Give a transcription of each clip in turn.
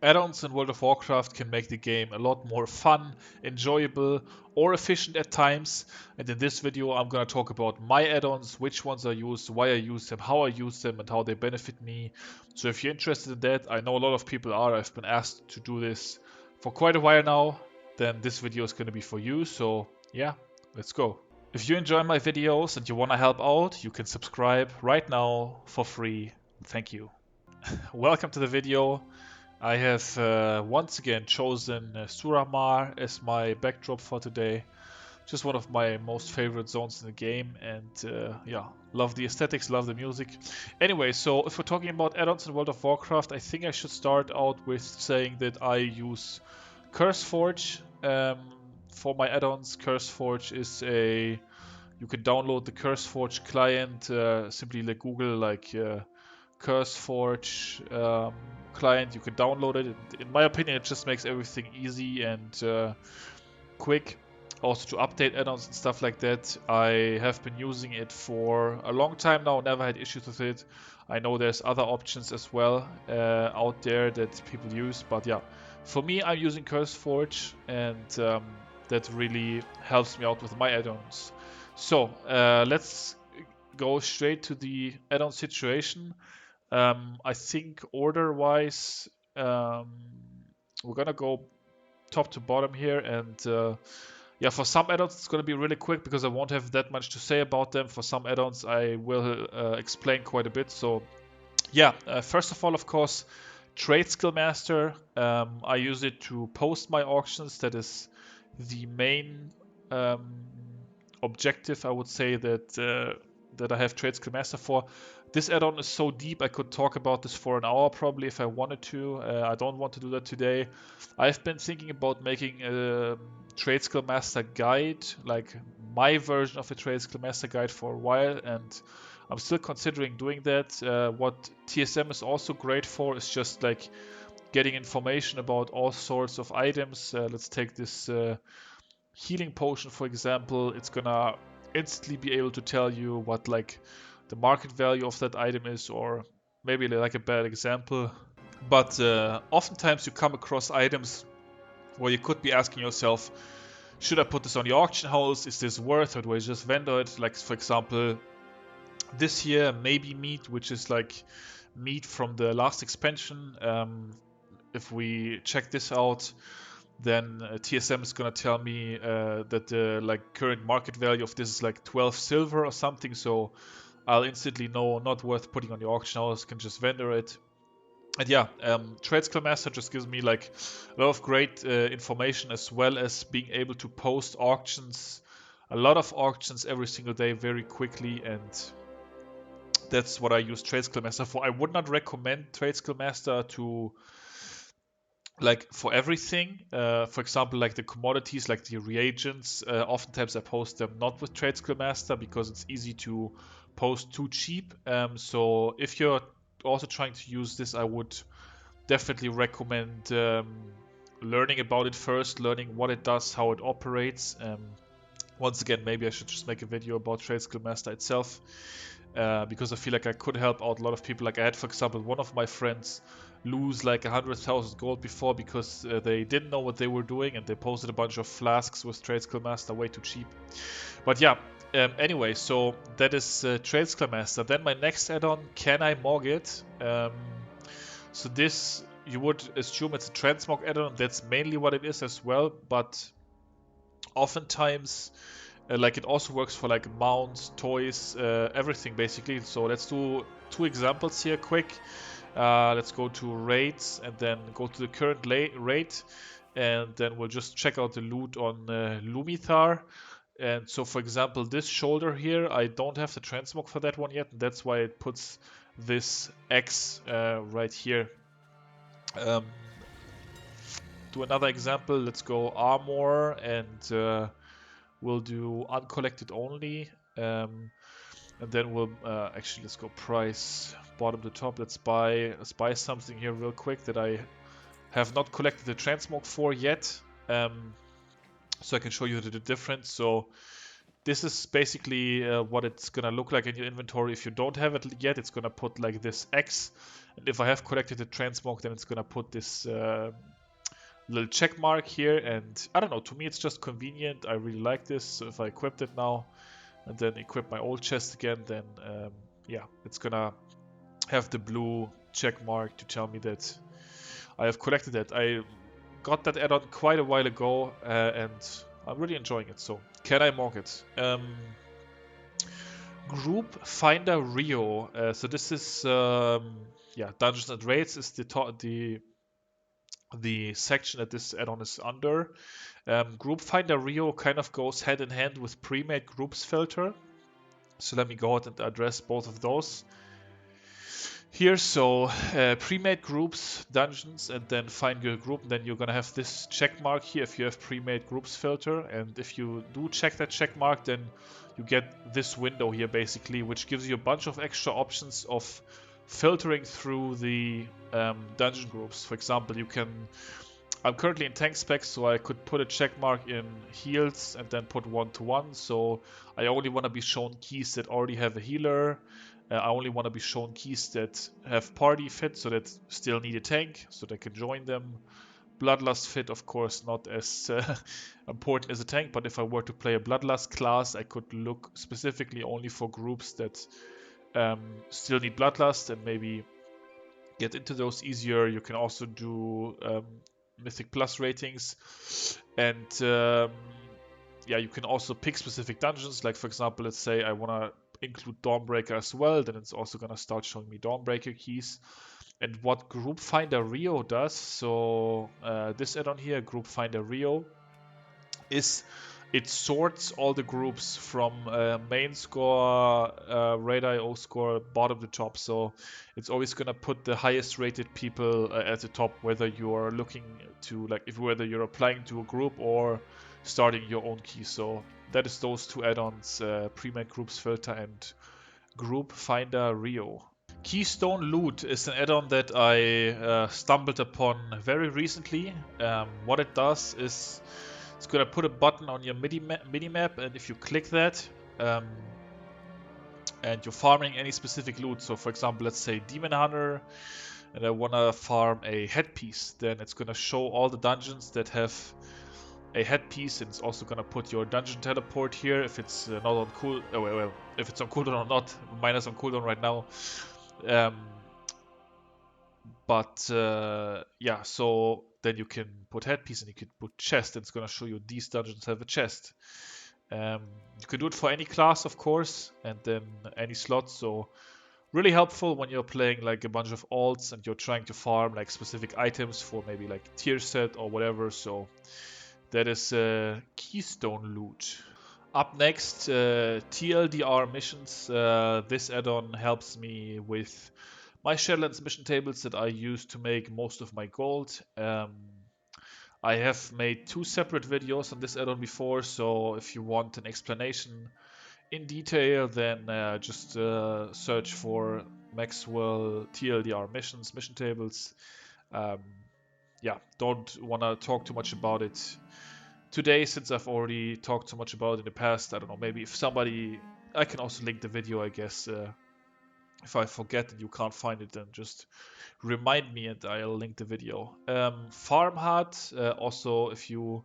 Add-ons in World of Warcraft can make the game a lot more fun, enjoyable, or efficient at times. And in this video, I'm gonna talk about my add-ons, which ones I use, why I use them, how I use them, and how they benefit me. So if you're interested in that, I know a lot of people are. I've been asked to do this for quite a while now. Then this video is gonna be for you. So yeah, let's go. If you enjoy my videos and you wanna help out, you can subscribe right now for free. Thank you. Welcome to the video. I have once again chosen Suramar as my backdrop for today. Just one of my most favorite zones in the game, and yeah, love the aesthetics, love the music. Anyway, so if we're talking about add-ons in World of Warcraft, I think I should start out with saying that I use Curseforge for my add-ons. Curseforge is you can download the Curseforge client, simply like Google Curseforge client. You can download it. In my opinion, it just makes everything easy and quick. Also to update add-ons and stuff like that. I have been using it for a long time now, never had issues with it. I know there's other options as well out there that people use, but yeah, for me, I'm using Curseforge, and that really helps me out with my add-ons. So let's go straight to the add-on situation. I think order-wise, we're gonna go top to bottom here, and yeah, for some add-ons it's gonna be really quick because I won't have that much to say about them. For some add-ons I will explain quite a bit. So yeah, first of all, of course, TradeSkillMaster. I use it to post my auctions. That is the main objective, I would say, that I have TradeSkillMaster for. This add-on is so deep, I could talk about this for an hour probably if I wanted to. I don't want to do that today. I've been thinking about making a TradeSkillMaster guide, like my version of a TradeSkillMaster guide, for a while, and I'm still considering doing that. What TSM is also great for is just like getting information about all sorts of items. Let's take this healing potion, for example. It's gonna instantly be able to tell you what like the market value of that item is, or maybe like a bad example. But oftentimes you come across items where you could be asking yourself, should I put this on the auction house? Is this worth it? Or do I just vendor it? Like, for example, this here, maybe meat, which is like meat from the last expansion. If we check this out, then TSM is gonna tell me that the like current market value of this is like 12 silver or something. So I'll instantly know not worth putting on the auction house, can just vendor it. And yeah, TradeSkillMaster just gives me like a lot of great information, as well as being able to post auctions, a lot of auctions every single day very quickly, and that's what I use TradeSkillMaster for. I would not recommend TradeSkillMaster to like for everything. For example, like the commodities, like the reagents, oftentimes I post them not with TradeSkillMaster because it's easy to post too cheap. So if you're also trying to use this, I would definitely recommend learning about it first, learning what it does, how it operates. Once again, maybe I should just make a video about TradeSkillMaster itself, because I feel like I could help out a lot of people. Like I had, for example, one of my friends lose like 100,000 gold before because they didn't know what they were doing and they posted a bunch of flasks with TradeSkillMaster way too cheap. But yeah, anyway, so that is TradeSkillMaster. Then my next add-on, can I Mog it? So this, you would assume it's a transmog add-on. That's mainly what it is as well, but oftentimes like it also works for like mounts, toys, everything basically. So let's do two examples here quick. Let's go to rates and then go to the current rate, and then we'll just check out the loot on Lumithar. And so, for example, this shoulder here, I don't have the transmog for that one yet, and that's why it puts this X right here. Do another example. Let's go armor, and we'll do uncollected only. And then we'll actually, let's go price bottom to top. Let's buy something here real quick that I have not collected the transmog for yet, so I can show you the difference. So this is basically what it's gonna look like in your inventory. If you don't have it yet, it's gonna put like this X, and if I have collected the transmog, then it's gonna put this little check mark here. And I don't know, to me it's just convenient. I really like this. So if I equipped it now and then equip my old chest again, then yeah, it's gonna have the blue check mark to tell me that I have collected it. I got that add-on quite a while ago, and I'm really enjoying it. So can I Mog it? GroupFinderRio. So this is yeah, Dungeons and Raids is the section that this add-on is under. GroupFinderRio kind of goes hand in hand with Premade Groups filter. So let me go ahead and address both of those here. So pre-made groups, dungeons, and then find your group. And then you're gonna have this check mark here if you have pre-made groups filter. And if you do check that check mark, then you get this window here basically, which gives you a bunch of extra options of filtering through the dungeon groups. For example, you can. I'm currently in tank specs, so I could put a check mark in heals and then put 1-to-1. So I only want to be shown keys that already have a healer. I only want to be shown keys that have party fit, so that still need a tank, so they can join them. Bloodlust fit, of course, not as important as a tank, but if I were to play a Bloodlust class, I could look specifically only for groups that still need Bloodlust and maybe get into those easier. You can also do Mythic Plus ratings, and yeah, you can also pick specific dungeons. Like for example, let's say I want to include Dawnbreaker as well, then it's also going to start showing me Dawnbreaker keys. And what GroupFinderRio does, so this add-on here, GroupFinderRio, is it sorts all the groups from main score, Raid.io score, bottom to top. So it's always going to put the highest rated people at the top, whether you are looking to, like, whether you're applying to a group or starting your own key. So that is those two add-ons, Premade Groups Filter and GroupFinderRio. KeystoneLoot is an add-on that I stumbled upon very recently. What it does is it's going to put a button on your minimap, and if you click that, and you're farming any specific loot, so for example, let's say Demon Hunter, and I want to farm a headpiece, then it's going to show all the dungeons that have a headpiece, and it's also going to put your dungeon teleport here if it's not on cool. Oh, well, if it's on cooldown or not. Mine is on cooldown right now. But yeah, so then you can put headpiece and you can put chest, and it's going to show you these dungeons have a chest. You can do it for any class, of course, and then any slot. So really helpful when you're playing like a bunch of alts and you're trying to farm like specific items for maybe like tier set or whatever. So that is KeystoneLoot. Up next, TLDR Missions. This add-on helps me with my Shadowlands mission tables that I use to make most of my gold. I have made 2 separate videos on this add-on before, so if you want an explanation in detail, then just search for Maxwell TLDR Missions mission tables. Yeah, don't want to talk too much about it today, since I've already talked so much about it in the past. I don't know, maybe if somebody... I can also link the video, I guess. If I forget and you can't find it, then just remind me and I'll link the video. Farmhud, also if you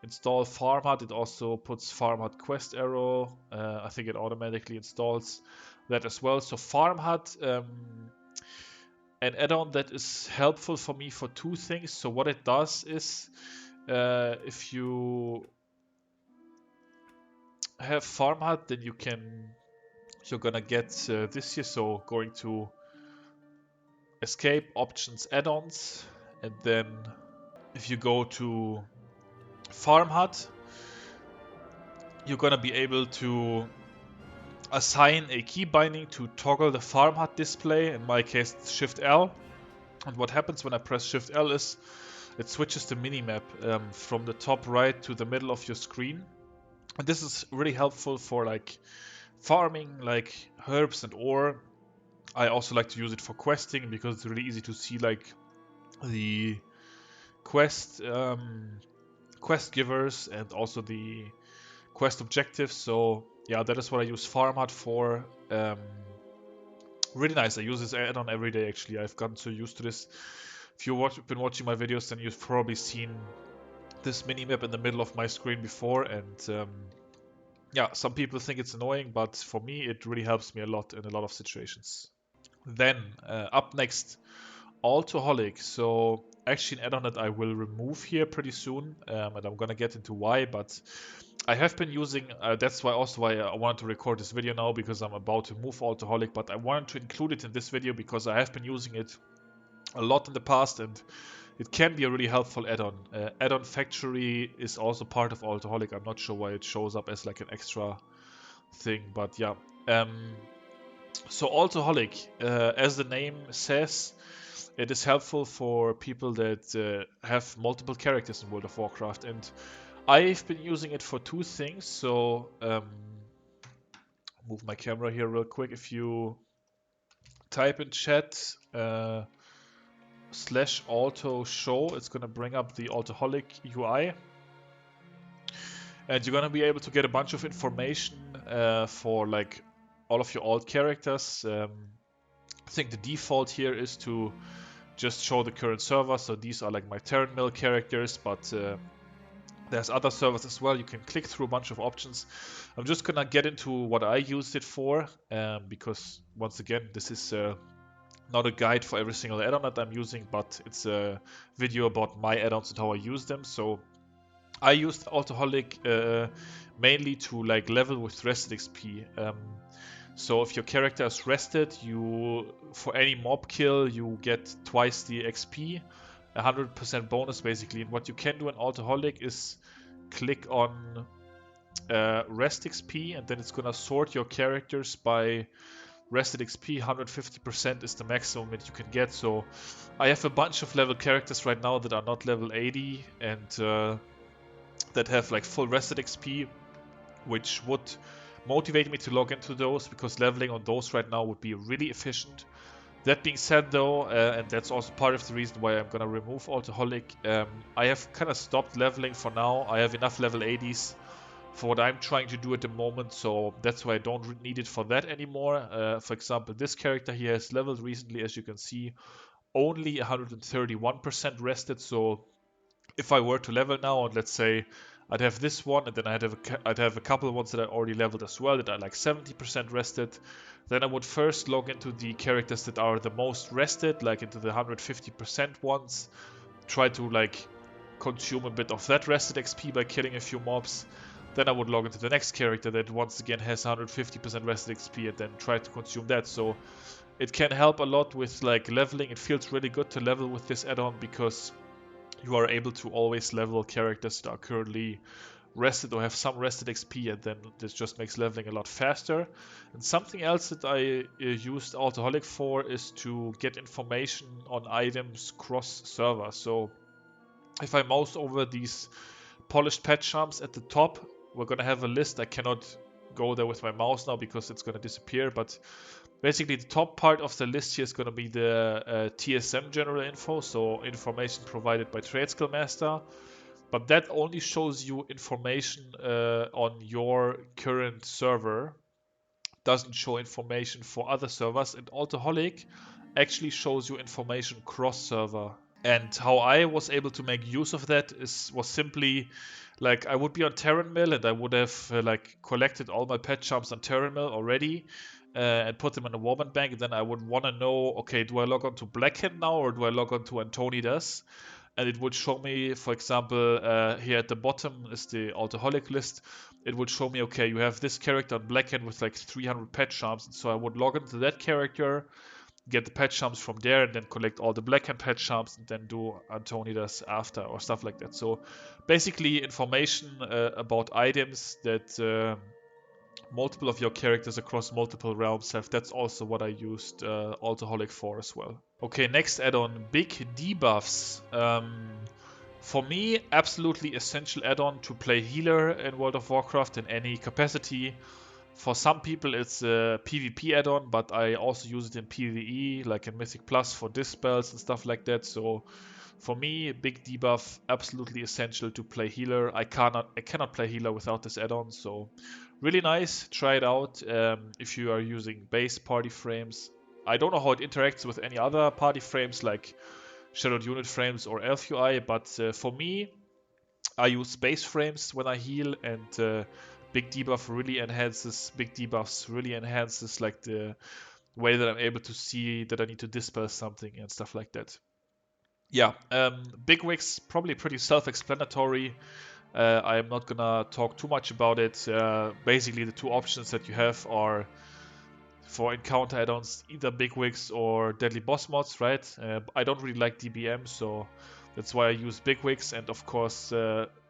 install Farmhud, it also puts Farmhud quest arrow. I think it automatically installs that as well. So Farmhud, an add-on that is helpful for me for 2 things. So what it does is, if you have Farmhud, then you're gonna get this here. So going to escape options add-ons, and then if you go to Farmhud, you're gonna be able to assign a key binding to toggle the Farmhud display. In my case, it's Shift L. And what happens when I press Shift L is it switches the minimap from the top right to the middle of your screen. And this is really helpful for like farming like herbs and ore. I also like to use it for questing because it's really easy to see like the quest givers and also the quest objectives. So yeah, that is what I use Farmhud for. Really nice. I use this add-on every day actually. I've gotten so used to this. If you've been watching my videos, then you've probably seen this minimap in the middle of my screen before, and yeah, some people think it's annoying, but for me it really helps me a lot in a lot of situations. Then up next, Altoholic. So actually an add-on that I will remove here pretty soon, and I'm gonna get into why, but I have been using, that's why I wanted to record this video now, because I'm about to move Altoholic, but I wanted to include it in this video because I have been using it a lot in the past, and it can be a really helpful add-on. Add-on Factory is also part of Altoholic. I'm not sure why it shows up as like an extra thing, but yeah. So Altoholic, as the name says, it is helpful for people that have multiple characters in World of Warcraft, and I've been using it for two things. So move my camera here real quick. If you type in chat /alto show, it's gonna bring up the Altoholic UI, and you're gonna be able to get a bunch of information for like all of your alt characters. I think the default here is to just show the current server. So these are like my Terran Mill characters, but there's other servers as well. You can click through a bunch of options. I'm just gonna get into what I used it for, because once again, this is not a guide for every single add-on that I'm using, but it's a video about my add-ons and how I use them. So I used Altoholic mainly to like level with rested XP. So if your character is rested, for any mob kill you get twice the XP, 100% bonus basically. And what you can do in Altoholic is click on rest XP, and then it's gonna sort your characters by rested XP. 150% is the maximum that you can get. So I have a bunch of level characters right now that are not level 80 and that have like full rested XP, which would motivate me to log into those, because leveling on those right now would be really efficient. That being said though, and that's also part of the reason why I'm gonna remove Altoholic, I have kind of stopped leveling for now. I have enough level 80s for what I'm trying to do at the moment, so that's why I don't need it for that anymore. For example, this character here has leveled recently, as you can see, only 131% rested. So if I were to level now, and let's say I'd have this one, and then I'd have a couple of ones that I already leveled as well that are like 70% rested. Then I would first log into the characters that are the most rested, like into the 150% ones. Try to like consume a bit of that rested XP by killing a few mobs. Then I would log into the next character that once again has 150% rested XP, and then try to consume that. So it can help a lot with like leveling. It feels really good to level with this add-on, because you are able to always level characters that are currently rested or have some rested XP, and then this just makes leveling a lot faster. And something else that I used Altoholic for is to get information on items cross server. So if I mouse over these polished pet charms at the top, we're gonna have a list. I cannot go there with my mouse now because it's gonna disappear, but basically the top part of the list here is gonna be the TSM general info, so information provided by TradeSkillMaster. But that only shows you information on your current server, doesn't show information for other servers, and Altoholic actually shows you information cross-server. And how I was able to make use of that was simply like I would be on Terran Mill, and I would have like collected all my pet charms on Terran Mill already and put them in a warband bank, and then I would want to know, okay, do I log on to Blackhand now, or do I log on to Antonidas? And it would show me, for example, here at the bottom is the Altoholic list. It would show me, okay, you have this character on Blackhand with like 300 pet charms, and so I would log into that character, get the pet charms from there, and then collect all the Blackhand pet charms, and then do Antonidas after, or stuff like that. So basically information about items that multiple of your characters across multiple realms have. That's also what I used Altoholic for as well. Okay, next add-on, BigDebuffs. For me, absolutely essential add-on to play healer in World of Warcraft in any capacity. For some people it's a PvP add-on, but I also use it in PvE, like in Mythic Plus for dispels and stuff like that. So For me, big debuff, absolutely essential to play healer. I cannot play healer without this add-on, so really nice. Try it out if you are using base party frames. I don't know how it interacts with any other party frames like shadowed unit frames or elf UI, but for me, I use base frames when I heal, and big debuffs really enhances like the way that I'm able to see that I need to dispel something and stuff like that. Yeah, BigWigs, probably pretty self-explanatory. I'm not gonna talk too much about it. Basically, the two options that you have are for encounter add-ons, either BigWigs or Deadly Boss mods, right? I don't really like DBM, so that's why I use BigWigs. And of course,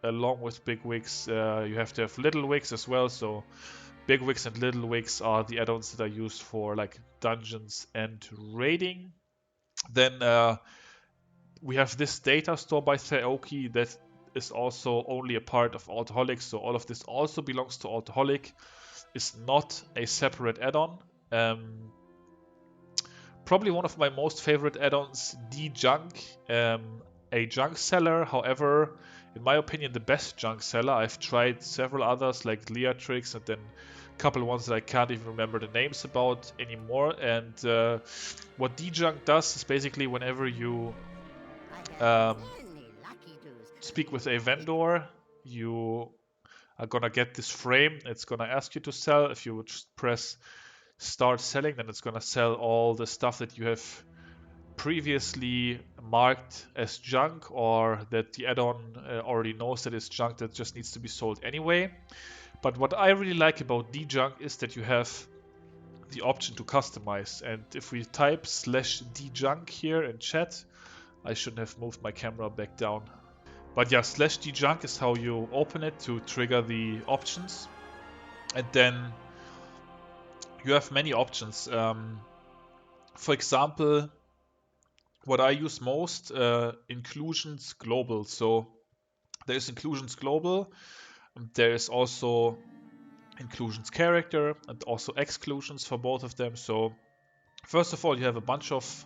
along with BigWigs, you have to have LittleWigs as well. So BigWigs and LittleWigs are the add-ons that I use for like dungeons and raiding. Then we have this data store by Theoki that is also only a part of Altoholic, so all of this also belongs to Altoholic. It's not a separate add-on. Probably one of my most favorite add-ons, Dejunk, a junk seller. However, in my opinion, the best junk seller. I've tried several others like Leatrix and then a couple ones that I can't even remember the names about anymore. And what Dejunk does is basically whenever you speak with a vendor, you are gonna get this frame. It's gonna ask you to sell. If you would just press start selling, then it's gonna sell all the stuff that you have previously marked as junk, or that the add-on already knows that it's junk that just needs to be sold anyway. But what I really like about Dejunk is that you have the option to customize. And if we type /Dejunk here in chat, I shouldn't have moved my camera back down. But yeah, /Dejunk is how you open it to trigger the options. And then you have many options. For example, what I use most, inclusions global. So there's inclusions global. There is also inclusions character and also exclusions for both of them. So first of all, you have a bunch of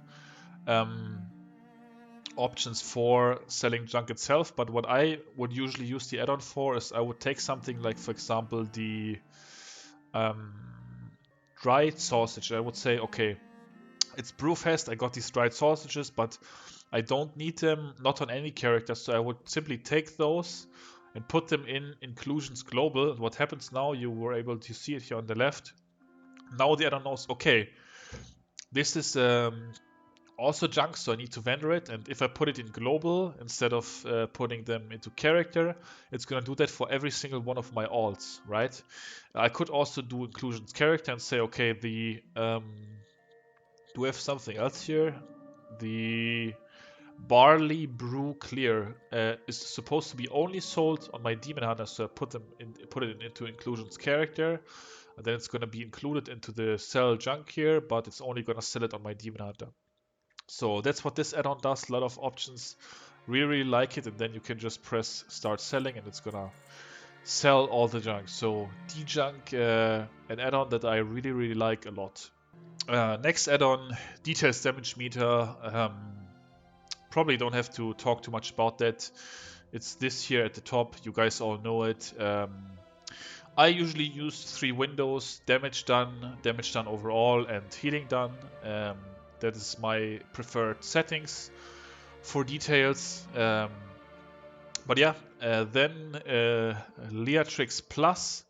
options for selling junk itself, but what I would usually use the add-on for is I would take something like, for example, the dried sausage. I would say, okay, it's Brewfest, I got these dried sausages, but I don't need them, not on any character, so I would simply take those and put them in inclusions global. And what happens now, you were able to see it here on the left. Now the add-on knows, okay, this is also junk, so I need to vendor it, and if I put it in global instead of putting them into character, it's gonna do that for every single one of my alts, right? I could also do inclusions character and say, okay, the do we have something else here? The barley brew clear is supposed to be only sold on my demon hunter, so I put it into inclusions character, and then it's gonna be included into the sell junk here, but it's only gonna sell it on my demon hunter. So that's what this add-on does. A lot of options. Really like it, and then you can just press start selling and it's gonna sell all the junk. So Dejunk, an add-on that I really like a lot. Next add-on, details damage meter. Probably don't have to talk too much about that. It's this here at the top. You guys all know it. I usually use 3 windows: damage done overall, and healing done. That is my preferred settings for details. But yeah, then Leatrix Plus.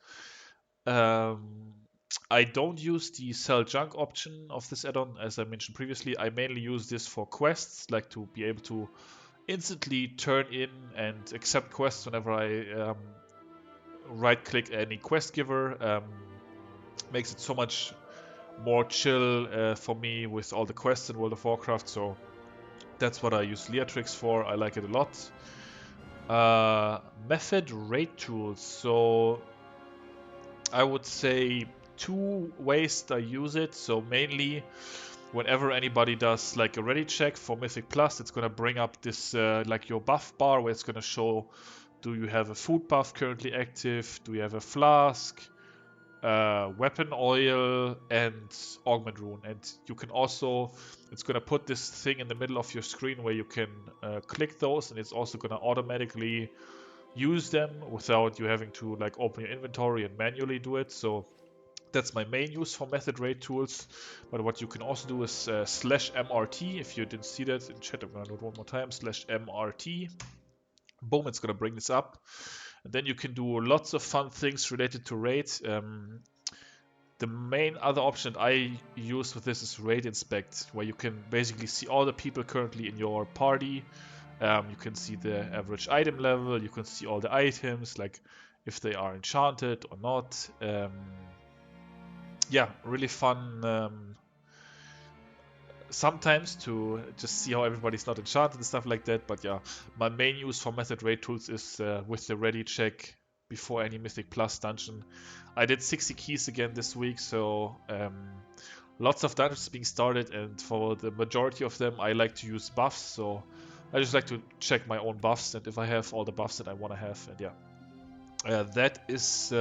I don't use the sell junk option of this add-on, as I mentioned previously. I mainly use this for quests, like to be able to instantly turn in and accept quests whenever I right-click any quest giver. Makes it so much more chill for me with all the quests in World of Warcraft, so that's what I use Leatrix for. I like it a lot. Method raid tools. So I would say 2 ways that I use it. So mainly whenever anybody does like a ready check for Mythic Plus, it's gonna bring up this like your buff bar where it's gonna show, do you have a food buff currently active? Do you have a flask? weapon oil and augment rune, and you can also, it's gonna put this thing in the middle of your screen where you can click those, and it's also gonna automatically use them without you having to like open your inventory and manually do it. So that's my main use for method raid tools. But what you can also do is /MRT. If you didn't see that in chat, I'm gonna do it one more time. /MRT. Boom, it's gonna bring this up. And then you can do lots of fun things related to raid. The main other option that I use with this is Raid Inspect, where you can basically see all the people currently in your party. You can see the average item level, you can see all the items, like if they are enchanted or not. Yeah, really fun sometimes to just see how everybody's not enchanted and stuff like that. But yeah, my main use for method raid tools is with the ready check before any Mythic Plus dungeon. I did 60 keys again this week, so lots of dungeons being started, and for the majority of them I like to use buffs, so I just like to check my own buffs and if I have all the buffs that I want to have. And yeah, that is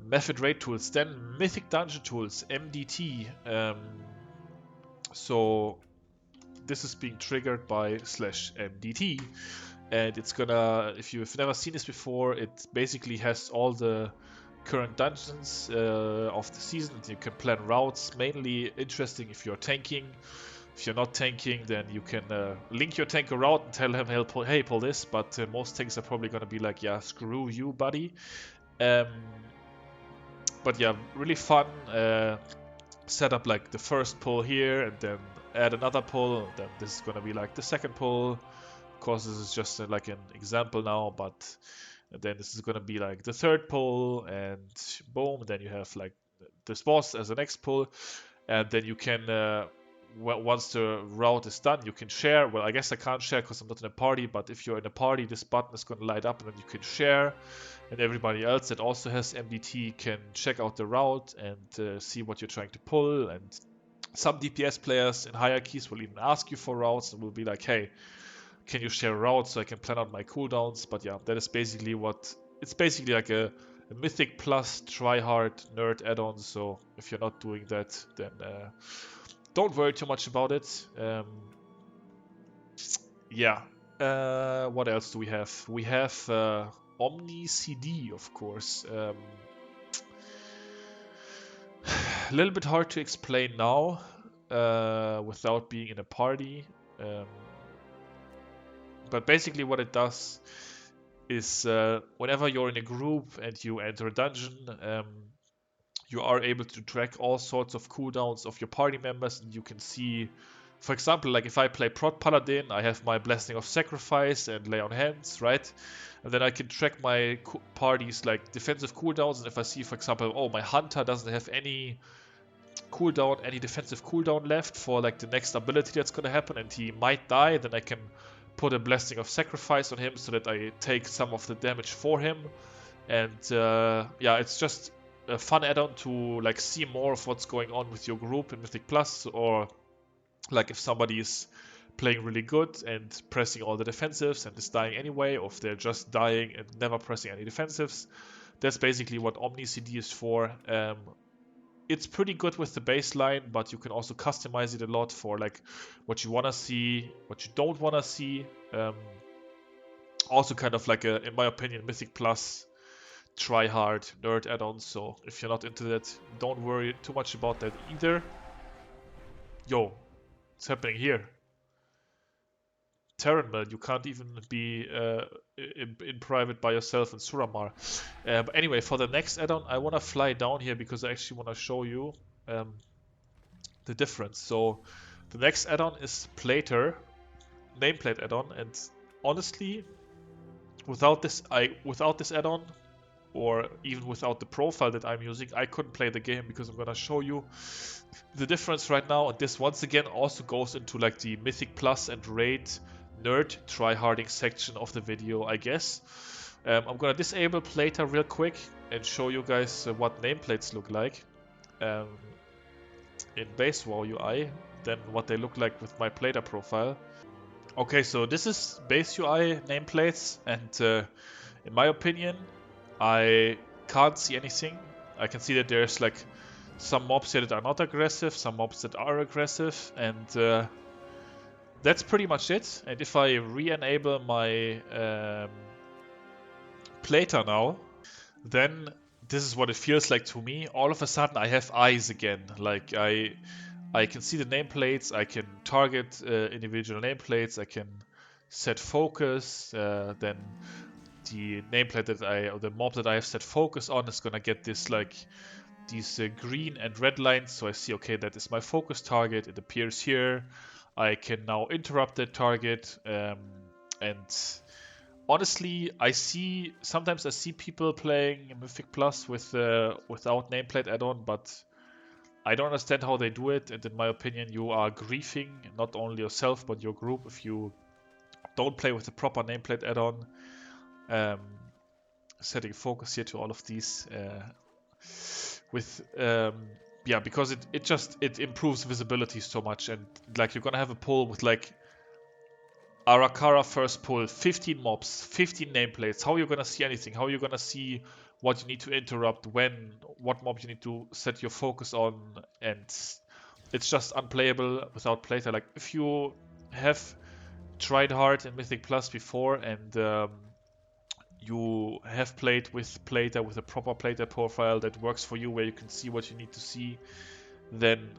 method raid tools. Then mythic dungeon tools, MDT. So this is being triggered by /MDT, and it's gonna, if you've never seen this before, it basically has all the current dungeons of the season. You can plan routes, mainly interesting if you're tanking. If you're not tanking, then you can link your tank a route and tell him, hey, pull this, but most tanks are probably gonna be like, yeah, screw you, buddy. But yeah, really fun. Set up like the first pull here, and then add another pull, and then this is gonna be like the second pull. Of course, this is just like an example now, but then this is gonna be like the third pull, and boom, then you have like this boss as the next pull, and then you can once the route is done, you can share. Well, I guess I can't share because I'm not in a party, but if you're in a party, this button is going to light up and then you can share, and everybody else that also has MDT can check out the route and see what you're trying to pull. And some DPS players in hierarchies will even ask you for routes and will be like, hey, can you share routes so I can plan out my cooldowns? But yeah, that is basically it's basically like a Mythic Plus try-hard nerd add-on. So if you're not doing that, then don't worry too much about it. Yeah. What else do we have? We have OmniCD, of course. A little bit hard to explain now without being in a party. But basically what it does is whenever you're in a group and you enter a dungeon, you are able to track all sorts of cooldowns of your party members, and you can see, for example, like if I play Prot Paladin, I have my Blessing of Sacrifice and Lay on Hands, right? And then I can track my party's like defensive cooldowns, and if I see, for example, oh, my Hunter doesn't have any cooldown, any defensive cooldown left for like the next ability that's gonna happen, and he might die, then I can put a Blessing of Sacrifice on him so that I take some of the damage for him. And yeah, it's just a fun add-on to like see more of what's going on with your group in Mythic Plus, or like if somebody is playing really good and pressing all the defensives and is dying anyway, or if they're just dying and never pressing any defensives. That's basically what OmniCD is for. It's pretty good with the baseline, but you can also customize it a lot for like what you want to see, what you don't want to see. Also kind of like a, in my opinion, Mythic Plus try hard nerd add-on, so if you're not into that, don't worry too much about that either. Yo, what's happening here? Terranmel, you can't even be in private by yourself in Suramar. But anyway, for the next add-on, I want to fly down here because I actually want to show you the difference. So the next add-on is Plater, nameplate add-on, and honestly, without this add-on, or even without the profile that I'm using, I couldn't play the game, because I'm gonna show you the difference right now. And this once again also goes into like the Mythic Plus and Raid nerd tryharding section of the video, I guess. I'm gonna disable Plater real quick and show you guys what nameplates look like in base WoW UI, then what they look like with my Plater profile. Okay, so this is base UI nameplates, and in my opinion, I can't see anything. I can see that there's like some mobs here that are not aggressive, some mobs that are aggressive, and that's pretty much it. And if I re-enable my plater now, then this is what it feels like to me. All of a sudden I have eyes again. Like I can see the nameplates, I can target individual nameplates, I can set focus, then the nameplate that or the mob that I have set focus on is gonna get this like these green and red lines, so I see, okay, that is my focus target, it appears here. I can now interrupt that target, and honestly, sometimes I see people playing Mythic Plus with without nameplate add-on, but I don't understand how they do it, and in my opinion, you are griefing not only yourself but your group if you don't play with the proper nameplate add-on. Setting focus here to all of these yeah, because it improves visibility so much, and like you're gonna have a pull with like Arakara first pull, 15 mobs, 15 nameplates. How are you gonna see anything? How are you gonna see what you need to interrupt, when, what mob you need to set your focus on? And it's just unplayable without Plater. Like if you have tried hard in Mythic Plus before and you have played with Plater, with a proper Plater profile that works for you, where you can see what you need to see, then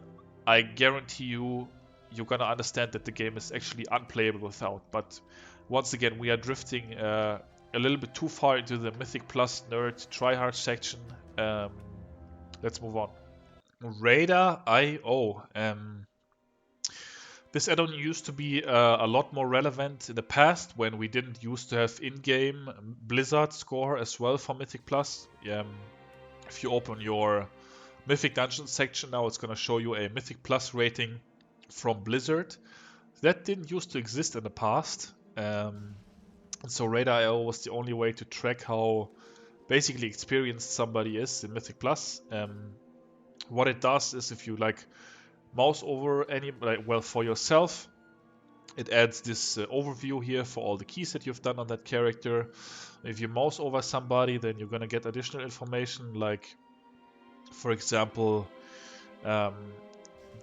I guarantee you're gonna understand that the game is actually unplayable without. But once again, we are drifting a little bit too far into the Mythic Plus nerd tryhard section. Let's move on. Radar IO. This add-on used to be a lot more relevant in the past when we didn't used to have in-game Blizzard score as well for Mythic Plus. If you open your Mythic Dungeons section now, it's going to show you a Mythic Plus rating from Blizzard. That didn't used to exist in the past. And so Radar.io was the only way to track how basically experienced somebody is in Mythic Plus. What it does is, if you like mouse over for yourself, it adds this overview here for all the keys that you've done on that character. If you mouse over somebody, then you're going to get additional information, like, for example, the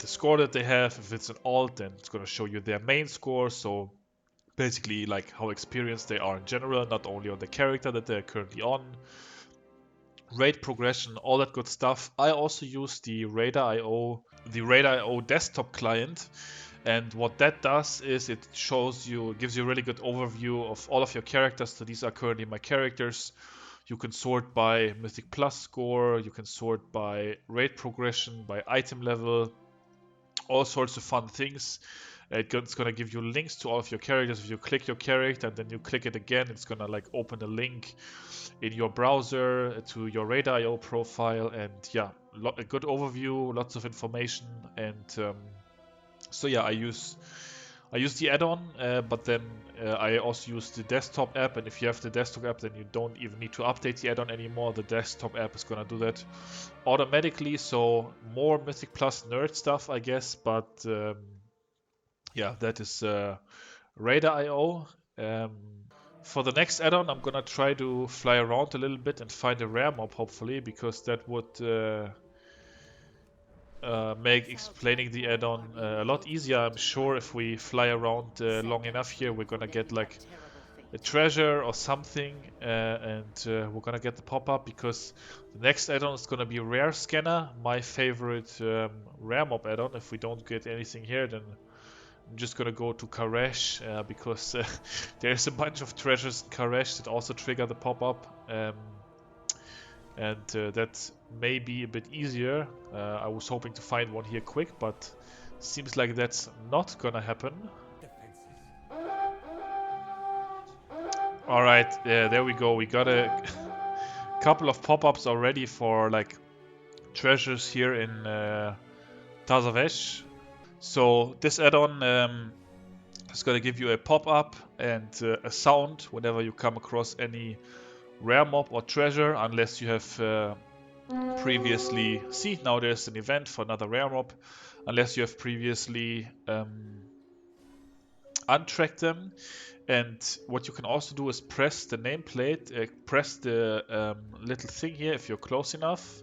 score that they have. If it's an alt, then it's going to show you their main score. So basically, like, how experienced they are in general, not only on the character that they're currently on. Rate progression, all that good stuff. I also use the Radar.io desktop client, and what that does is it gives you a really good overview of all of your characters. So these are currently my characters. You can sort by Mythic Plus score, you can sort by rate progression, by item level, all sorts of fun things. It's going to give you links to all of your characters. If you click your character and then you click it again, it's going to like open a link in your browser to your Radar.io profile, and yeah, a good overview, lots of information. And so yeah, I use the add-on, but then I also use the desktop app. And if you have the desktop app, then you don't even need to update the add-on anymore. The desktop app is gonna do that automatically. So more Mythic Plus nerd stuff, I guess. But yeah, that is Radar.io. For the next add-on, I'm gonna try to fly around a little bit and find a rare mob, hopefully, because that would make explaining the add-on a lot easier. I'm sure if we fly around long enough here, we're gonna get like a treasure or something, and we're gonna get the pop-up, because the next add-on is gonna be RareScanner, my favorite rare mob add-on. If we don't get anything here, then I'm just gonna go to Karesh, because there's a bunch of treasures in Karesh that also trigger the pop-up, and that may be a bit easier. I was hoping to find one here quick, but seems like that's not gonna happen. Alright, there we go. We got a couple of pop-ups already for like treasures here in Tazavesh. So this add-on is gonna give you a pop-up and a sound whenever you come across any rare mob or treasure, unless you have previously... See, now there's an event for another rare mob. Unless you have previously untracked them. And what you can also do is press the nameplate, press the little thing here if you're close enough.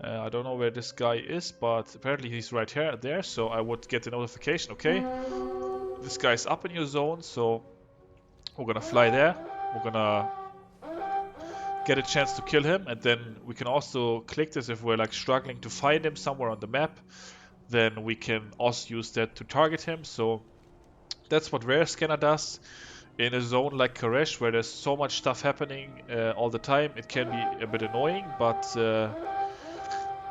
I don't know where this guy is, but apparently he's right here, there, so I would get a notification, okay? This guy's up in your zone, so we're gonna fly there. We're gonna get a chance to kill him, and then we can also click this if we're like struggling to find him somewhere on the map. Then we can also use that to target him. So that's what RareScanner does. In a zone like Karesh, where there's so much stuff happening all the time, it can be a bit annoying, but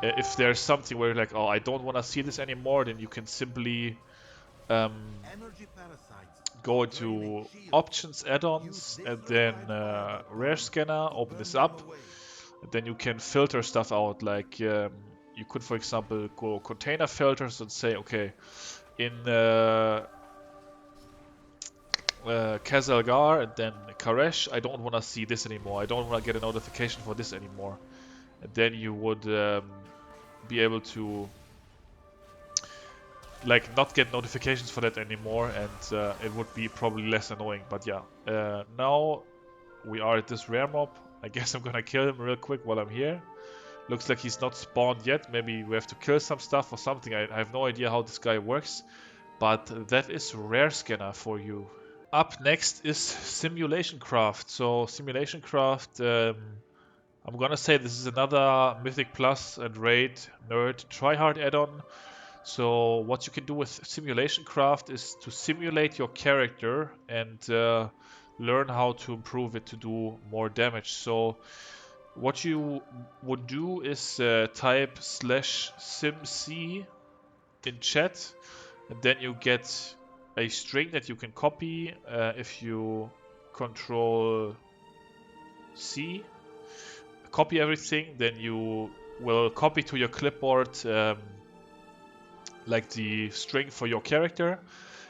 if there's something where you're like, oh, I don't want to see this anymore, then you can simply go to Options, Addons, and then RareScanner, open this up, and then you can filter stuff out. Like you could, for example, go container filters and say, okay, in Kazalgar and then Karesh, I don't want to see this anymore. I don't want to get a notification for this anymore. And then you would be able to like not get notifications for that anymore, and it would be probably less annoying. But yeah, now we are at this rare mob. I guess I'm gonna kill him real quick while I'm here. Looks like he's not spawned yet. Maybe we have to kill some stuff or something. I have no idea how this guy works, but that is RareScanner for you. Up next is Simulationcraft. So Simulationcraft, I'm gonna say this is another Mythic Plus and Raid Nerd tryhard add-on. So what you can do with Simulationcraft is to simulate your character and learn how to improve it to do more damage. So what you would do is type /simc in chat, and then you get a string that you can copy. If you Control C, copy everything, then you will copy to your clipboard like the string for your character,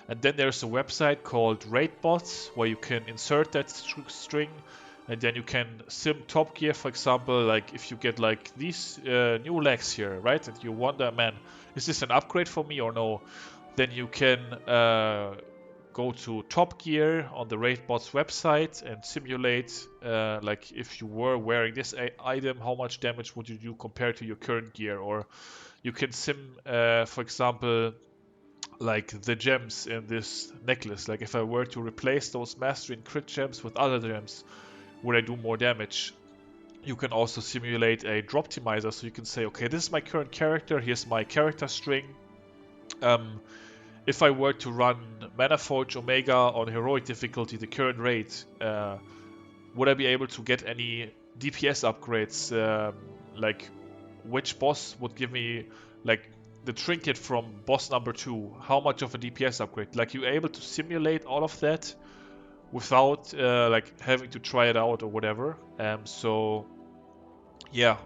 and then there's a website called RaidBots where you can insert that string, and then you can sim top gear, for example. Like if you get like these new legs here, right, and you wonder, man, is this an upgrade for me or no, then you can go to Top Gear on the RaidBots website and simulate like if you were wearing this item, how much damage would you do compared to your current gear. Or you can sim, for example, like the gems in this necklace. Like if I were to replace those mastery and crit gems with other gems, would I do more damage? You can also simulate a Droptimizer, so you can say, okay, this is my current character, here's my character string. If I were to run Manaforge Omega on heroic difficulty, the current rate, would I be able to get any DPS upgrades? Like which boss would give me like the trinket from boss number 2? How much of a DPS upgrade? Like you're able to simulate all of that without like having to try it out or whatever. So yeah.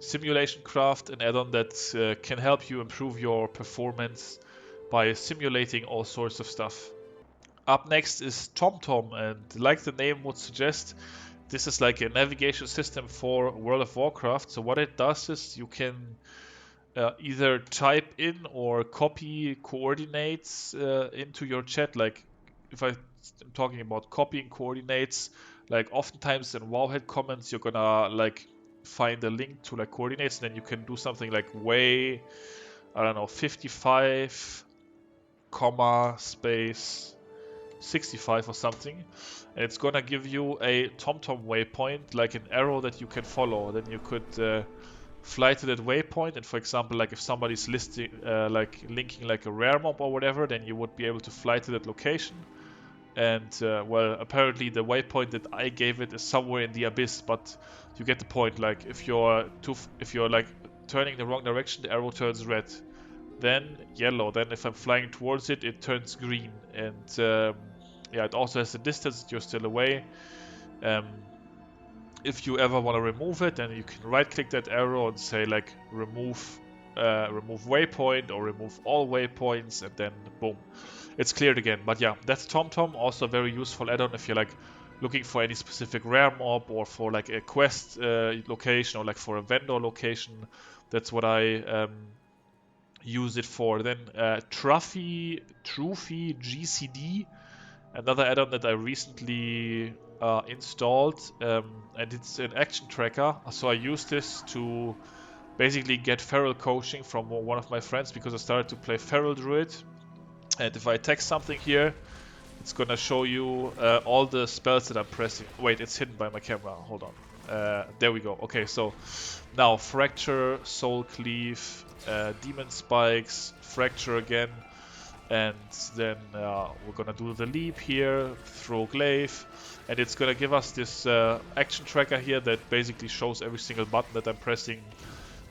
Simulationcraft, an add-on that can help you improve your performance by simulating all sorts of stuff. Up next is TomTom, and like the name would suggest, this is like a navigation system for World of Warcraft. So what it does is you can either type in or copy coordinates into your chat. Like if I'm talking about copying coordinates, like oftentimes in Wowhead comments you're gonna like find a link to like coordinates, and then you can do something like way, I don't know, 55 comma space 65 or something, and it's gonna give you a TomTom waypoint, like an arrow that you can follow. Then you could fly to that waypoint, and for example, like if somebody's listing like linking like a rare mob or whatever, then you would be able to fly to that location. And well, apparently the waypoint that I gave it is somewhere in the abyss, but you get the point. Like if you're like turning the wrong direction, the arrow turns red, then yellow. Then if I'm flying towards it, it turns green. And yeah, it also has the distance that you're still away. If you ever want to remove it, then you can right-click that arrow and say like remove waypoint or remove all waypoints, and then boom, it's cleared again. But yeah, that's TomTom, also a very useful add-on if you're like looking for any specific rare mob or for like a quest location or like for a vendor location. That's what I use it for. Then TrufiGCD, another add-on that I recently installed, and it's an action tracker. So I use this to basically get feral coaching from one of my friends because I started to play Feral Druid. And if I text something here, it's gonna show you all the spells that I'm pressing. Wait, it's hidden by my camera. Hold on. There we go. Okay, so now Fracture, Soul Cleave, Demon Spikes, Fracture again, and then we're gonna do the leap here, throw glaive, and it's gonna give us this action tracker here that basically shows every single button that I'm pressing.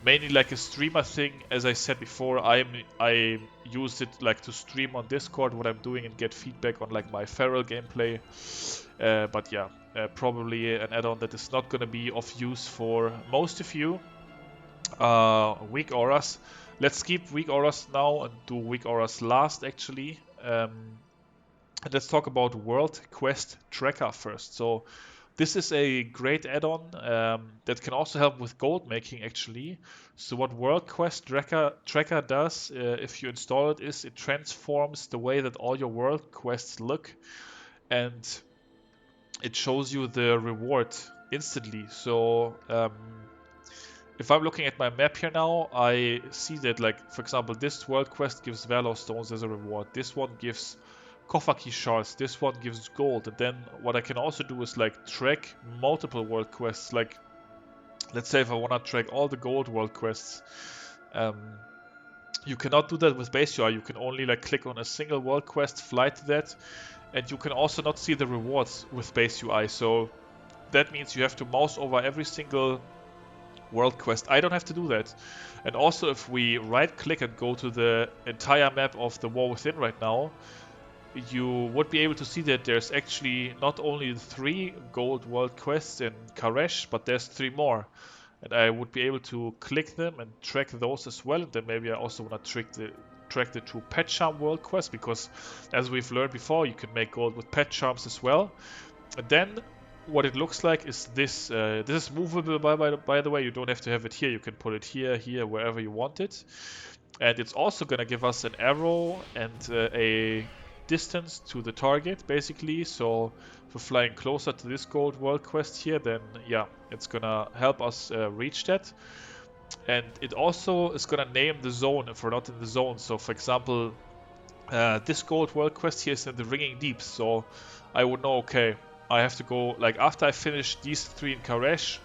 Mainly like a streamer thing. As I said before, I use it like to stream on Discord what I'm doing and get feedback on like my feral gameplay. But yeah, probably an add-on that is not gonna be of use for most of you. Weakauras. Let's skip Weakauras now and do Weakauras last actually. And let's talk about World Quest Tracker first. So this is a great add-on that can also help with gold making actually. So what World Quest Tracker does, if you install it, is it transforms the way that all your world quests look, and it shows you the reward instantly. So if I'm looking at my map here now, I see that, like, for example, this world quest gives Valor Stones as a reward. This one gives Coffer Key Shards. This one gives gold. And then what I can also do is, like, track multiple world quests. Like, let's say if I want to track all the gold world quests, you cannot do that with base UI. You can only, like, click on a single world quest, fly to that, and you can also not see the rewards with base UI. So that means you have to mouse over every single world quest. I don't have to do that. And also, if we right click and go to the entire map of the War Within right now, you would be able to see that there's actually not only 3 gold world quests in Karesh, but there's 3 more. And I would be able to click them and track those as well. And then maybe I also want to track the 2 pet charm world quests, because as we've learned before, you can make gold with pet charms as well. And then what it looks like is this. This is movable, by the way. You don't have to have it here. You can put it here, wherever you want it. And it's also going to give us an arrow and a distance to the target, basically. So if we're flying closer to this gold world quest here, then yeah, it's going to help us reach that. And it also is going to name the zone if we're not in the zone. So for example, this gold world quest here is in the Ringing Deeps. So I would know, okay, I have to go, like, after I finish these 3 in Karesh,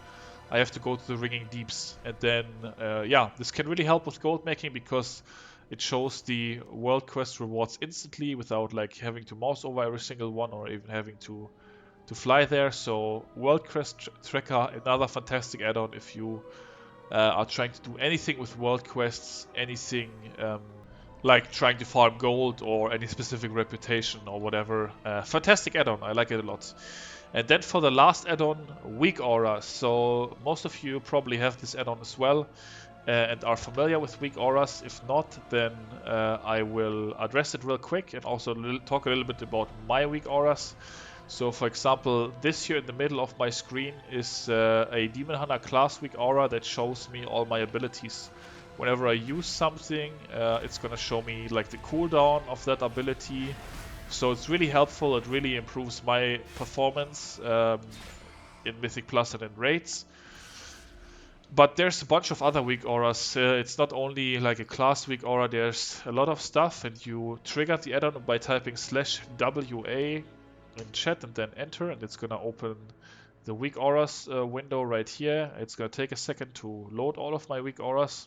I have to go to the Ringing Deeps. And then, yeah, this can really help with gold making because it shows the world quest rewards instantly without, like, having to mouse over every single one or even having to fly there. So World Quest Tracker, another fantastic add-on if you are trying to do anything with world quests, anything like trying to farm gold or any specific reputation or whatever. Fantastic add-on, I like it a lot. And then for the last add-on, Weakauras. So most of you probably have this add-on as well and are familiar with Weakauras. If not, then I will address it real quick and also talk a little bit about my Weakauras. So for example, this here in the middle of my screen is a Demon Hunter class Weakaura that shows me all my abilities. Whenever I use something, it's gonna show me like the cooldown of that ability. So it's really helpful. It really improves my performance in Mythic Plus and in raids. But there's a bunch of other Weakauras. It's not only like a class Weakaura, there's a lot of stuff, and you trigger the add-on by typing /WA in chat and then enter, and it's gonna open the Weakauras window right here. It's gonna take a second to load all of my Weakauras.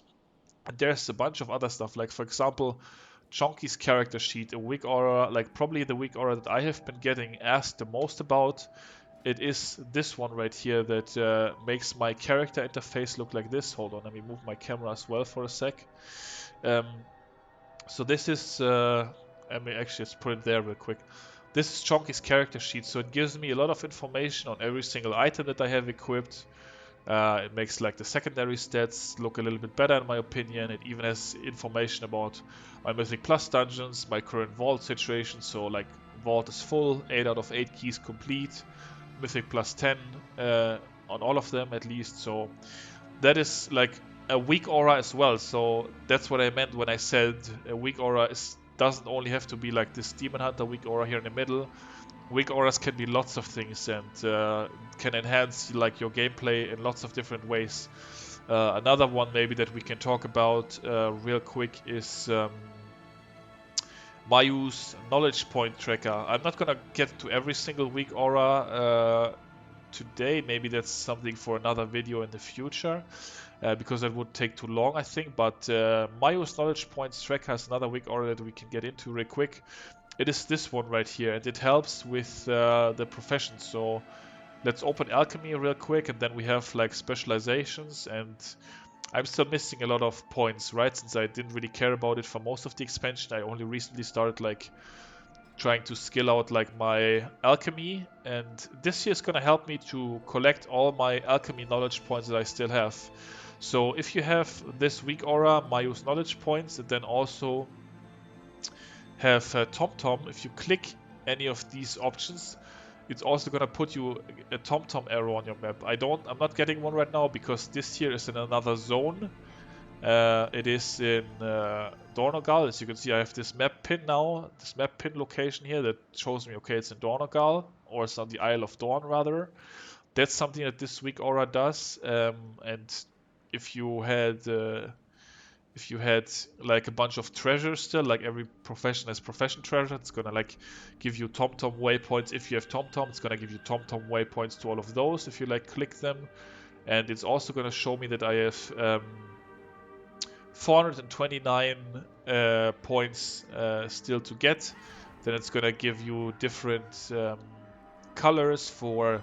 And there's a bunch of other stuff, like for example, Chonky's character sheet, a Weakaura, like probably the Weakaura that I have been getting asked the most about. It is this one right here that makes my character interface look like this. Hold on, let me move my camera as well for a sec. So this is, let me actually just put it there real quick. This is Chonky's character sheet, so it gives me a lot of information on every single item that I have equipped. It makes like the secondary stats look a little bit better in my opinion. It even has information about my Mythic Plus dungeons, my current vault situation. So like vault is full, 8 out of 8 keys complete, Mythic Plus 10 on all of them at least. So that is like a weak aura as well. So that's what I meant when I said a weak aura doesn't only have to be like this Demon Hunter weak aura here in the middle. Weak auras can be lots of things and can enhance like your gameplay in lots of different ways. Another one maybe that we can talk about real quick is Mayu's knowledge point tracker. I'm not gonna get to every single weak aura today. Maybe that's something for another video in the future because that would take too long, I think. But Mayu's knowledge points tracker has another weak aura that we can get into real quick. It is this one right here, and it helps with the profession. So let's open alchemy real quick, and then we have like specializations, and I'm still missing a lot of points, right? Since I didn't really care about it for most of the expansion, I only recently started like trying to skill out like my alchemy, and this year is gonna help me to collect all my alchemy knowledge points that I still have. So if you have this weak aura, Mayu's knowledge points, and then also have TomTom, if you click any of these options, it's also gonna put you a TomTom arrow on your map. I'm not getting one right now because this here is in another zone. It is in Dornogal. As you can see, I have this map pin now, this map pin location here that shows me, okay, it's in Dornogal, or it's on the Isle of Dawn rather. That's something that this weak aura does. And if you had like a bunch of treasures still, like every profession has profession treasure, it's gonna like give you TomTom waypoints. If you have TomTom, it's gonna give you TomTom waypoints to all of those if you like click them. And it's also gonna show me that I have 429 points still to get. Then it's gonna give you different colors for,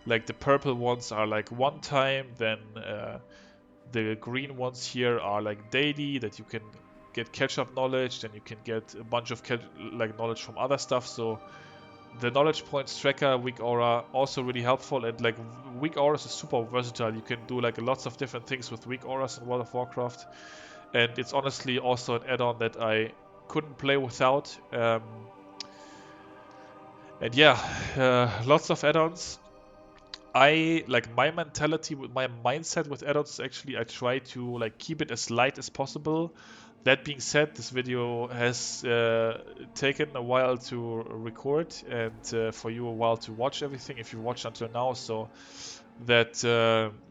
like the purple ones are like one time, then the green ones here are like daily, that you can get catch-up knowledge, then you can get a bunch of like knowledge from other stuff. So the knowledge points tracker, weak aura, also really helpful. And like weak auras is super versatile. You can do like lots of different things with weak auras in World of Warcraft. And it's honestly also an add-on that I couldn't play without. And yeah, lots of add-ons. I like my mentality with my mindset with add-ons is actually I try to like keep it as light as possible. That being said, this video has taken a while to record and for you a while to watch everything if you watched until now. So that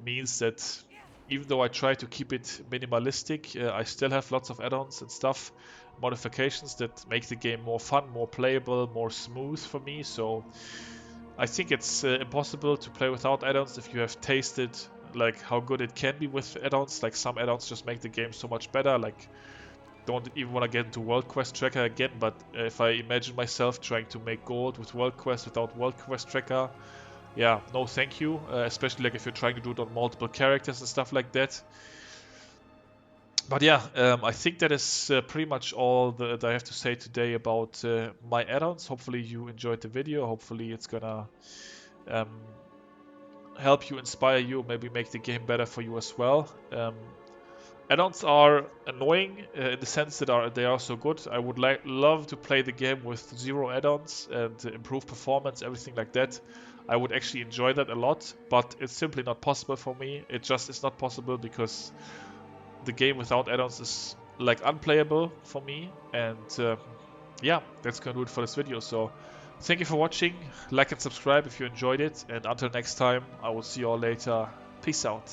means that even though I try to keep it minimalistic, I still have lots of add-ons and stuff, modifications that make the game more fun, more playable, more smooth for me. So I think it's impossible to play without add-ons if you have tasted like how good it can be with add-ons. Like some add-ons just make the game so much better. Like don't even want to get into World Quest Tracker again, but if I imagine myself trying to make gold with World Quest without World Quest Tracker, yeah, no thank you. Especially like if you're trying to do it on multiple characters and stuff like that. But yeah, I think that is pretty much all that I have to say today about my add-ons. Hopefully you enjoyed the video. Hopefully it's gonna help you, inspire you, maybe make the game better for you as well. Add-ons are annoying in the sense that they are so good. I would love to play the game with 0 add-ons and improve performance, everything like that. I would actually enjoy that a lot, but it's simply not possible for me. It just is not possible because the game without add-ons is like unplayable for me. And yeah, that's gonna do it for this video. So thank you for watching. Like and subscribe if you enjoyed it. And until next time, I will see you all later. Peace out.